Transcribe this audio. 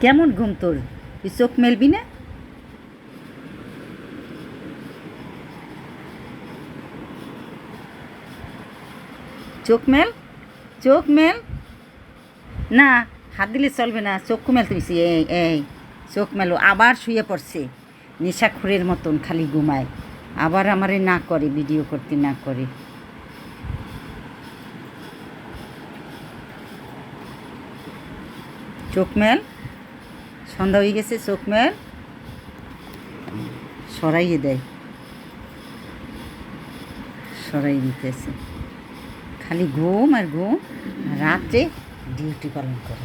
কেমন ঘুম তোর? তুই চোখ মেলবি না? চোখ মেল, চোখ মেল। না, হাত দিলে চলবে না, চোখ মেলতে গেছি। এই এই চোখ মেলো। আবার শুয়ে পড়ছে নেশাখোরের মতন, খালি ঘুমায়। আবার আমারে না করে, ভিডিও করতে না করে। চোখ মেল, সন্ধ্যা হয়ে গেছে, চোখ মেল। সরাইয়ে দেয়, সরাই দিতেছে। খালি ঘুম আর ঘুম, রাত্রে ডিউটি পালন করে।